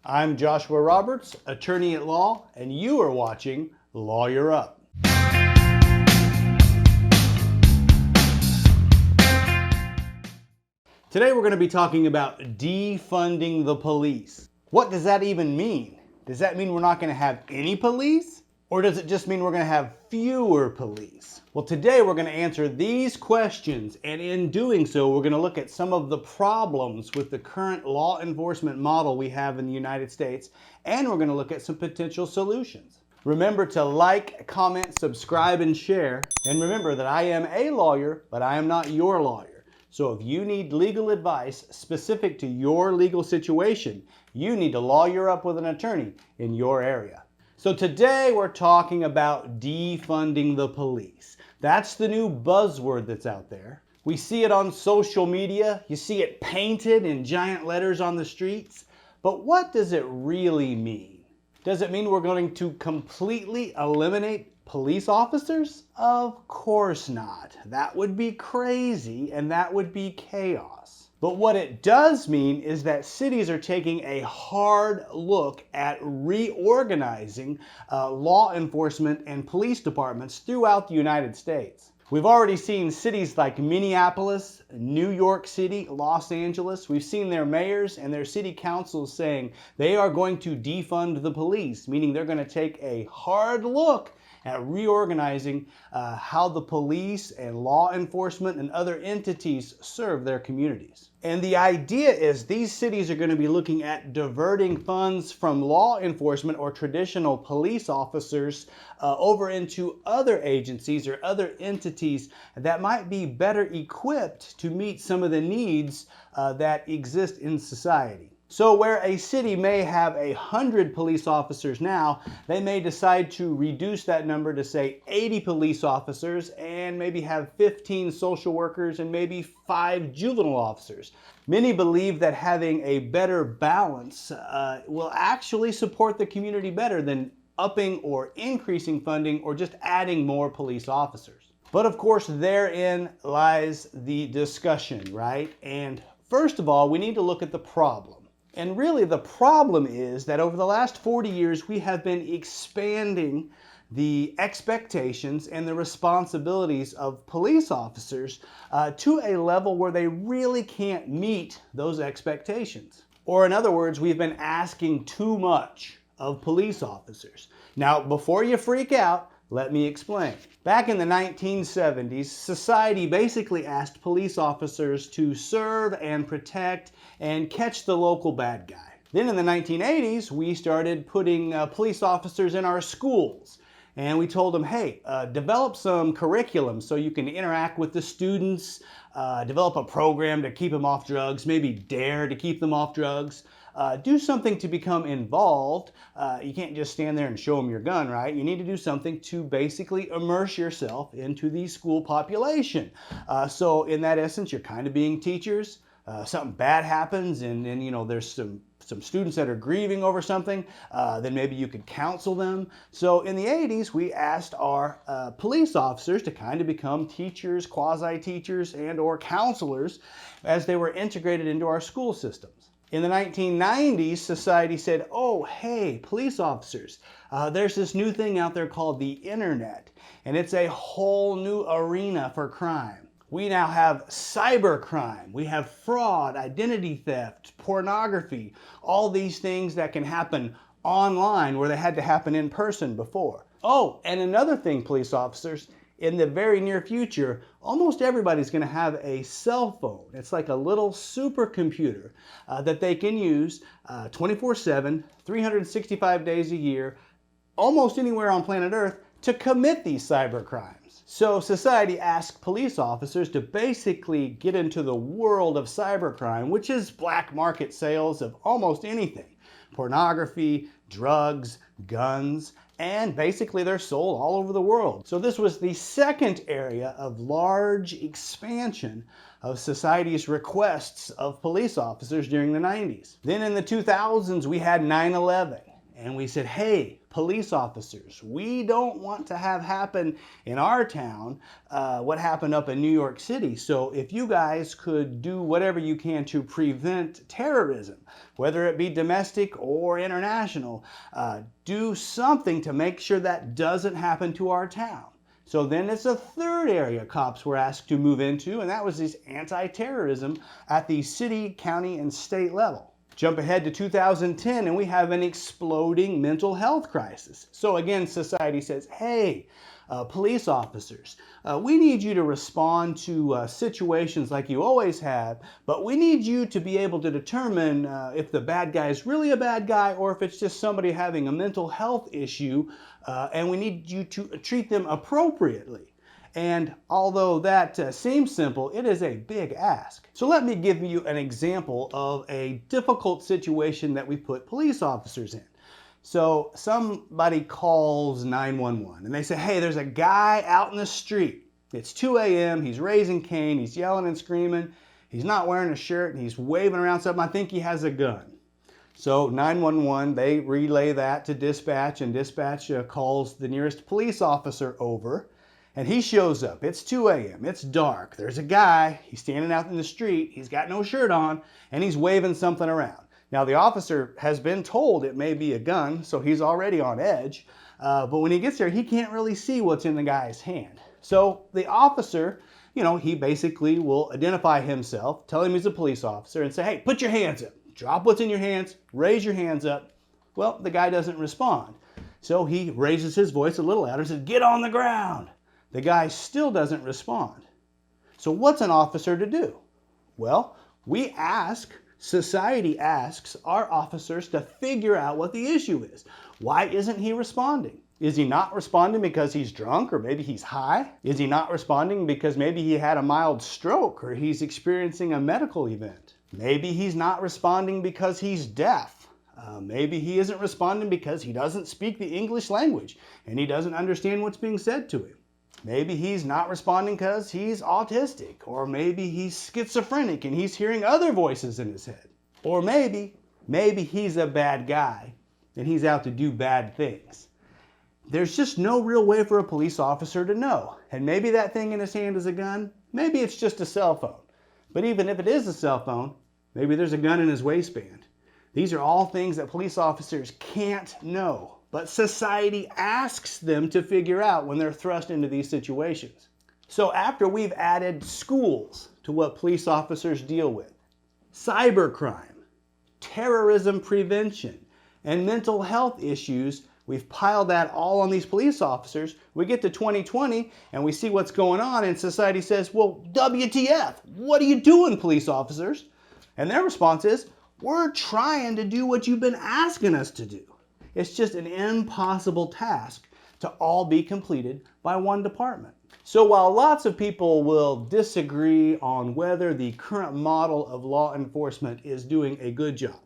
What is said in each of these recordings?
I'm Joshua Roberts, attorney at law, and you are watching Lawyer Up. Today we're going to be talking about defunding the police. What does that even mean? Does that mean we're not going to have any police? Or does it just mean we're going to have fewer police? Well, today we're going to answer these questions, and in doing so, we're going to look at some of the problems with the current law enforcement model we have in the United States, and we're going to look at some potential solutions. Remember to like, comment, subscribe, and share. And remember that I am a lawyer, but I am not your lawyer. So if you need legal advice specific to your legal situation, you need to lawyer up with an attorney in your area. So today we're talking about defunding the police. That's the new buzzword that's out there. We see it on social media. You see it painted in giant letters on the streets. But what does it really mean? Does it mean we're going to completely eliminate police officers? Of course not. That would be crazy and that would be chaos. But what it does mean is that cities are taking a hard look at reorganizing law enforcement and police departments throughout the United States. We've already seen cities like Minneapolis, New York City, Los Angeles. We've seen their mayors and their city councils saying they are going to defund the police, meaning they're going to take a hard look at reorganizing how the police and law enforcement and other entities serve their communities. And the idea is these cities are going to be looking at diverting funds from law enforcement or traditional police officers over into other agencies or other entities that might be better equipped to meet some of the needs that exist in society. So where a city may have 100 police officers now, they may decide to reduce that number to say 80 police officers and maybe have 15 social workers and maybe 5 juvenile officers. Many believe that having a better balance will actually support the community better than upping or increasing funding or just adding more police officers. But of course, therein lies the discussion, right? And first of all, we need to look at the problem. And really the problem is that over the last 40 years, we have been expanding the expectations and the responsibilities of police officers to a level where they really can't meet those expectations. Or in other words, we've been asking too much of police officers. Now, before you freak out, let me explain. Back in the 1970s, society basically asked police officers to serve and protect and catch the local bad guy. Then in the 1980s, we started putting police officers in our schools. And we told them, hey, develop some curriculum so you can interact with the students, develop a program to keep them off drugs, maybe dare to keep them off drugs. Do something to become involved. You can't just stand there and show them your gun, right? You need to do something to basically immerse yourself into the school population. So in that essence, you're kind of being teachers. Something bad happens and you know there's some students that are grieving over something, then maybe you could counsel them. So in the 80s, we asked our police officers to kind of become teachers, quasi-teachers, and or counselors as they were integrated into our school systems. In the 1990s, society said, oh, hey, police officers, there's this new thing out there called the internet, and it's a whole new arena for crime. We now have cyber crime, we have fraud, identity theft, pornography, all these things that can happen online where they had to happen in person before. Oh, and another thing, police officers, in the very near future, almost everybody's going to have a cell phone. It's like a little supercomputer that they can use 24/7, 365 days a year, almost anywhere on planet Earth to commit these cyber crimes. So society asked police officers to basically get into the world of cybercrime, which is black market sales of almost anything. Pornography, drugs, guns, and basically they're sold all over the world. So this was the second area of large expansion of society's requests of police officers during the 90s. Then in the 2000s, we had 9/11. and we said, hey, police officers, we don't want to have happen in our town what happened up in New York City. So if you guys could do whatever you can to prevent terrorism, whether it be domestic or international, do something to make sure that doesn't happen to our town. So then it's a third area cops were asked to move into, and that was this anti-terrorism at the city, county, and state level. Jump ahead to 2010, and we have an exploding mental health crisis. So again, society says, hey, police officers, we need you to respond to situations like you always have, but we need you to be able to determine if the bad guy is really a bad guy or if it's just somebody having a mental health issue, and we need you to treat them appropriately. And although that seems simple, it is a big ask. So let me give you an example of a difficult situation that we put police officers in. So somebody calls 911 and they say, hey, there's a guy out in the street. It's 2 a.m. He's raising Cain. He's yelling and screaming. He's not wearing a shirt and he's waving around something. I think he has a gun. So 911, they relay that to dispatch, and dispatch calls the nearest police officer over, and he shows up. It's 2 a.m. It's dark. There's a guy. He's standing out in the street. He's got no shirt on, and he's waving something around. Now, the officer has been told it may be a gun, so he's already on edge. But when he gets there, he can't really see what's in the guy's hand. So the officer, he basically will identify himself, tell him he's a police officer, and say, hey, put your hands up. Drop what's in your hands. Raise your hands up. Well, the guy doesn't respond. So he raises his voice a little louder and says, get on the ground. The guy still doesn't respond. So what's an officer to do? Well, society asks our officers to figure out what the issue is. Why isn't he responding? Is he not responding because he's drunk or maybe he's high? Is he not responding because maybe he had a mild stroke or he's experiencing a medical event? Maybe he's not responding because he's deaf. Maybe he isn't responding because he doesn't speak the English language and he doesn't understand what's being said to him. Maybe he's not responding because he's autistic, or maybe he's schizophrenic and he's hearing other voices in his head. Or maybe he's a bad guy and he's out to do bad things. There's just no real way for a police officer to know. And maybe that thing in his hand is a gun. Maybe it's just a cell phone. But even if it is a cell phone, maybe there's a gun in his waistband. These are all things that police officers can't know, but society asks them to figure out when they're thrust into these situations. So after we've added schools to what police officers deal with, cybercrime, terrorism prevention, and mental health issues, we've piled that all on these police officers. We get to 2020 and we see what's going on, and society says, well, WTF, what are you doing, police officers? And their response is, we're trying to do what you've been asking us to do. It's just an impossible task to all be completed by one department. So while lots of people will disagree on whether the current model of law enforcement is doing a good job,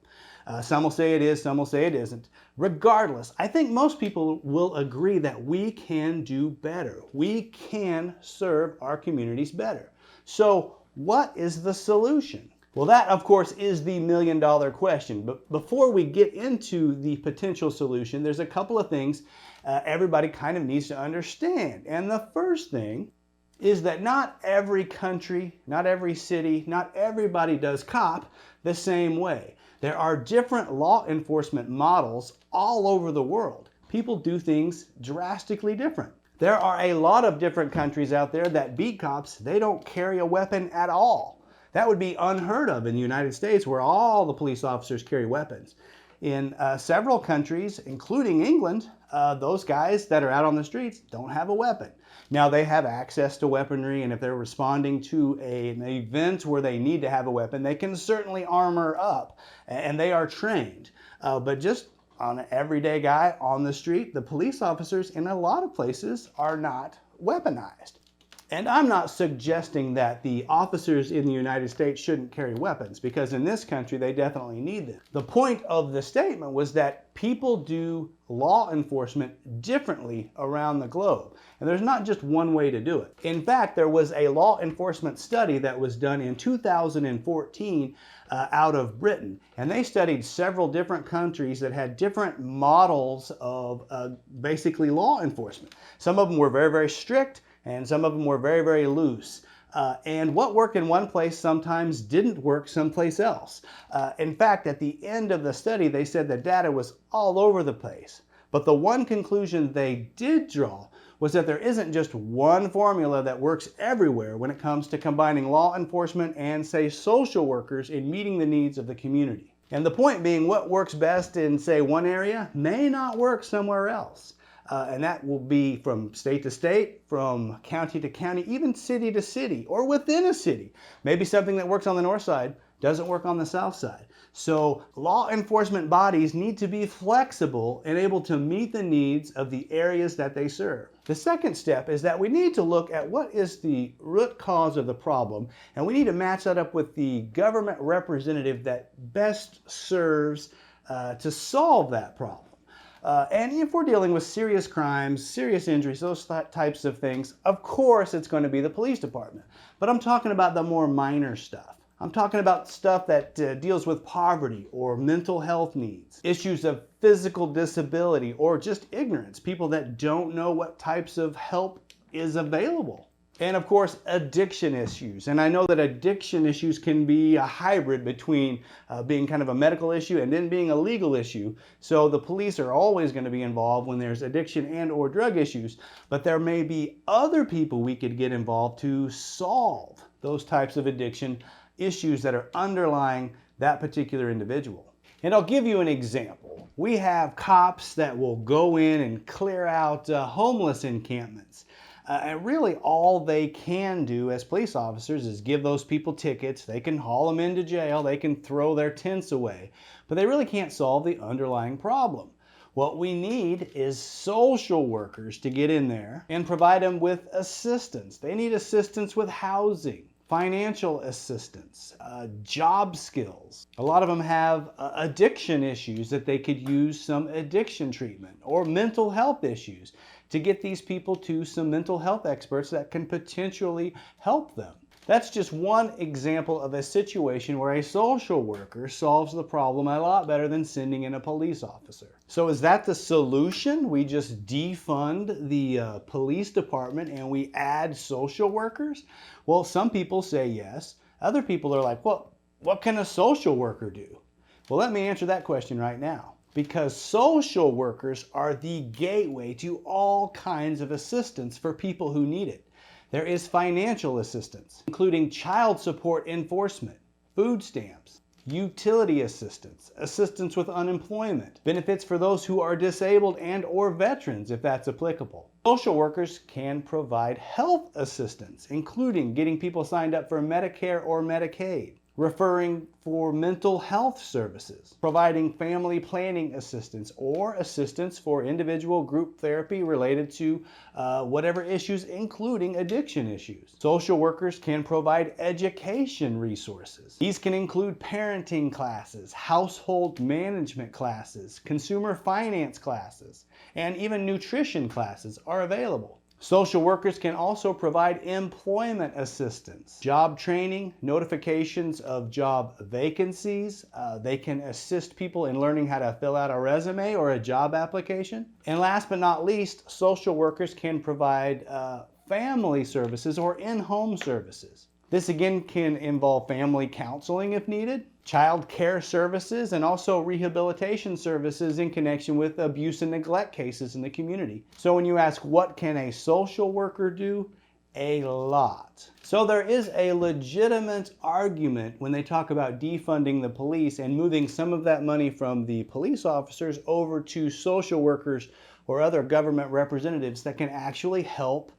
some will say it is, some will say it isn't. Regardless, I think most people will agree that we can do better. We can serve our communities better. So what is the solution? Well, that, of course, is the million-dollar question. But before we get into the potential solution, there's a couple of things everybody kind of needs to understand. And the first thing is that not every country, not every city, not everybody does cop the same way. There are different law enforcement models all over the world. People do things drastically different. There are a lot of different countries out there that beat cops. They don't carry a weapon at all. That would be unheard of in the United States, where all the police officers carry weapons. In several countries, including England, those guys that are out on the streets don't have a weapon. Now, they have access to weaponry, and if they're responding to an event where they need to have a weapon, they can certainly armor up, and they are trained. But just on an everyday guy on the street, the police officers in a lot of places are not weaponized. And I'm not suggesting that the officers in the United States shouldn't carry weapons, because in this country they definitely need them. The point of the statement was that people do law enforcement differently around the globe. And there's not just one way to do it. In fact, there was a law enforcement study that was done in 2014 out of Britain. And they studied several different countries that had different models of basically law enforcement. Some of them were very, very strict, and some of them were very, very loose. And what worked in one place sometimes didn't work someplace else. In fact, at the end of the study, they said the data was all over the place. But the one conclusion they did draw was that there isn't just one formula that works everywhere when it comes to combining law enforcement and, say, social workers in meeting the needs of the community. And the point being, what works best in, say, one area may not work somewhere else. And that will be from state to state, from county to county, even city to city, or within a city. Maybe something that works on the north side doesn't work on the south side. So law enforcement bodies need to be flexible and able to meet the needs of the areas that they serve. The second step is that we need to look at what is the root cause of the problem, and we need to match that up with the government representative that best serves to solve that problem. And if we're dealing with serious crimes, serious injuries, those types of things, of course it's going to be the police department. But I'm talking about the more minor stuff. I'm talking about stuff that deals with poverty or mental health needs, issues of physical disability, or just ignorance, people that don't know what types of help is available. And of course, addiction issues. And I know that addiction issues can be a hybrid between being kind of a medical issue and then being a legal issue. So the police are always going to be involved when there's addiction and or drug issues. But there may be other people we could get involved to solve those types of addiction issues that are underlying that particular individual. And I'll give you an example. We have cops that will go in and clear out homeless encampments. And really all they can do as police officers is give those people tickets. They can haul them into jail. They can throw their tents away. But they really can't solve the underlying problem. What we need is social workers to get in there and provide them with assistance. They need assistance with housing, financial assistance, job skills. A lot of them have addiction issues that they could use some addiction treatment, or mental health issues, to get these people to some mental health experts that can potentially help them. That's just one example of a situation where a social worker solves the problem a lot better than sending in a police officer. So is that the solution? We just defund the police department and we add social workers? Well, some people say yes. Other people are like, well, what can a social worker do? Well, let me answer that question right now. Because social workers are the gateway to all kinds of assistance for people who need it. There is financial assistance, including child support enforcement, food stamps, utility assistance, assistance with unemployment, benefits for those who are disabled and or veterans if that's applicable. Social workers can provide health assistance, including getting people signed up for Medicare or Medicaid, referring for mental health services, providing family planning assistance or assistance for individual group therapy related to whatever issues, including addiction issues. Social workers can provide education resources. These can include parenting classes, household management classes, consumer finance classes, and even nutrition classes are available. Social workers can also provide employment assistance, job training, notifications of job vacancies. They can assist people in learning how to fill out a resume or a job application. And last but not least, social workers can provide family services or in-home services. This again can involve family counseling if needed, child care services, and also rehabilitation services in connection with abuse and neglect cases in the community. So when you ask what can a social worker do? A lot. So there is a legitimate argument when they talk about defunding the police and moving some of that money from the police officers over to social workers or other government representatives that can actually help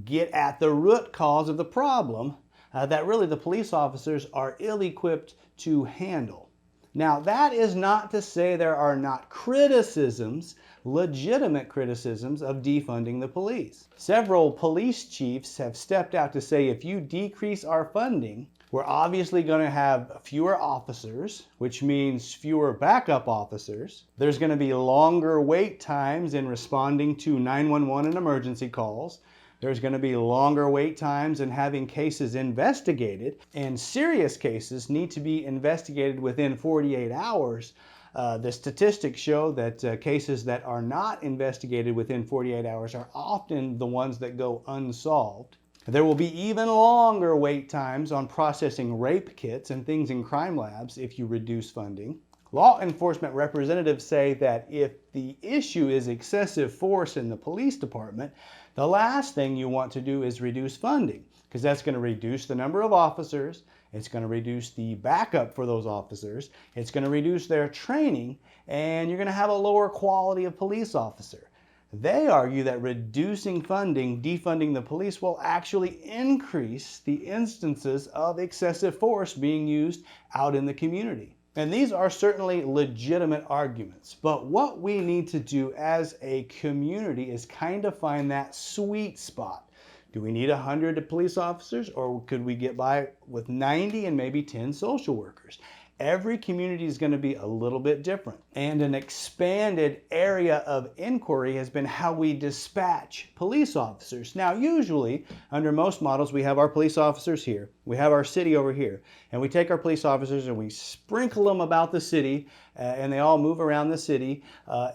get at the root cause of the problem that really the police officers are ill-equipped to handle. Now, that is not to say there are not criticisms, legitimate criticisms of defunding the police. Several police chiefs have stepped out to say if you decrease our funding, we're obviously going to have fewer officers, which means fewer backup officers. There's going to be longer wait times in responding to 911 and emergency calls. There's going to be longer wait times in having cases investigated, and serious cases need to be investigated within 48 hours. The statistics show that cases that are not investigated within 48 hours are often the ones that go unsolved. There will be even longer wait times on processing rape kits and things in crime labs if you reduce funding. Law enforcement representatives say that if the issue is excessive force in the police department, the last thing you want to do is reduce funding, because that's going to reduce the number of officers, it's going to reduce the backup for those officers, it's going to reduce their training, and you're going to have a lower quality of police officer. They argue that reducing funding, defunding the police, will actually increase the instances of excessive force being used out in the community. And these are certainly legitimate arguments, but what we need to do as a community is kind of find that sweet spot. Do we need 100 police officers, or could we get by with 90 and maybe 10 social workers? Every community is going to be a little bit different. And an expanded area of inquiry has been how we dispatch police officers. Now, usually, under most models, we have our police officers here, we have our city over here, and we take our police officers and we sprinkle them about the city, and they all move around the city,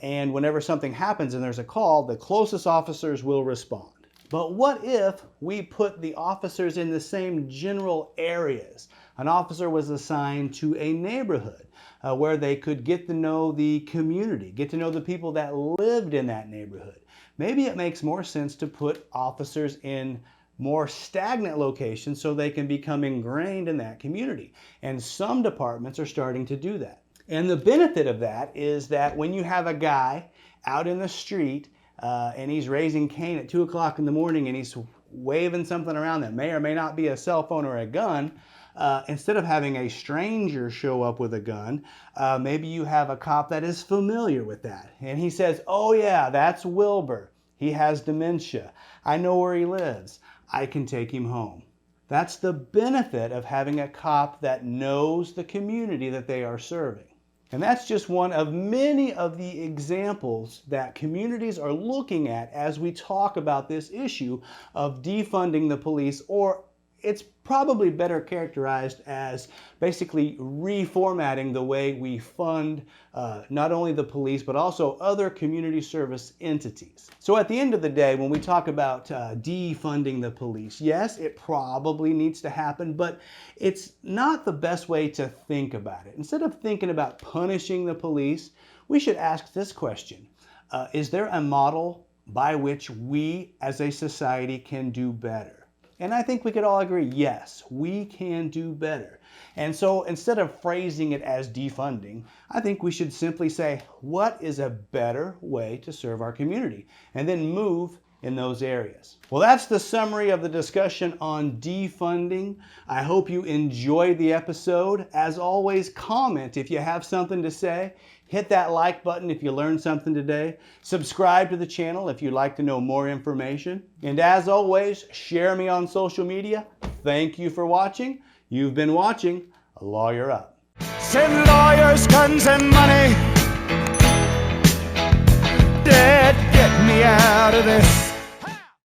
and whenever something happens and there's a call, the closest officers will respond. But what if we put the officers in the same general areas? An officer was assigned to a neighborhood where they could get to know the community, get to know the people that lived in that neighborhood. Maybe it makes more sense to put officers in more stagnant locations so they can become ingrained in that community. And some departments are starting to do that. And the benefit of that is that when you have a guy out in the street and he's raising Cain at 2 o'clock in the morning and he's waving something around that may or may not be a cell phone or a gun, instead of having a stranger show up with a gun, maybe you have a cop that is familiar with that. And he says, oh yeah, that's Wilbur. He has dementia. I know where he lives. I can take him home. That's the benefit of having a cop that knows the community that they are serving. And that's just one of many of the examples that communities are looking at as we talk about this issue of defunding the police, or it's probably better characterized as basically reformatting the way we fund not only the police, but also other community service entities. So at the end of the day, when we talk about defunding the police, yes, it probably needs to happen, but it's not the best way to think about it. Instead of thinking about punishing the police, we should ask this question. Is there a model by which we as a society can do better? And I think we could all agree, yes, we can do better. And so instead of phrasing it as defunding, I think we should simply say, what is a better way to serve our community? And then move in those areas. Well, that's the summary of the discussion on defunding. I hope you enjoyed the episode. As always, comment if you have something to say. Hit that like button if you learned something today. Subscribe to the channel if you'd like to know more information. And as always, share me on social media. Thank you for watching. You've been watching Lawyer Up. Send lawyers, guns, and money.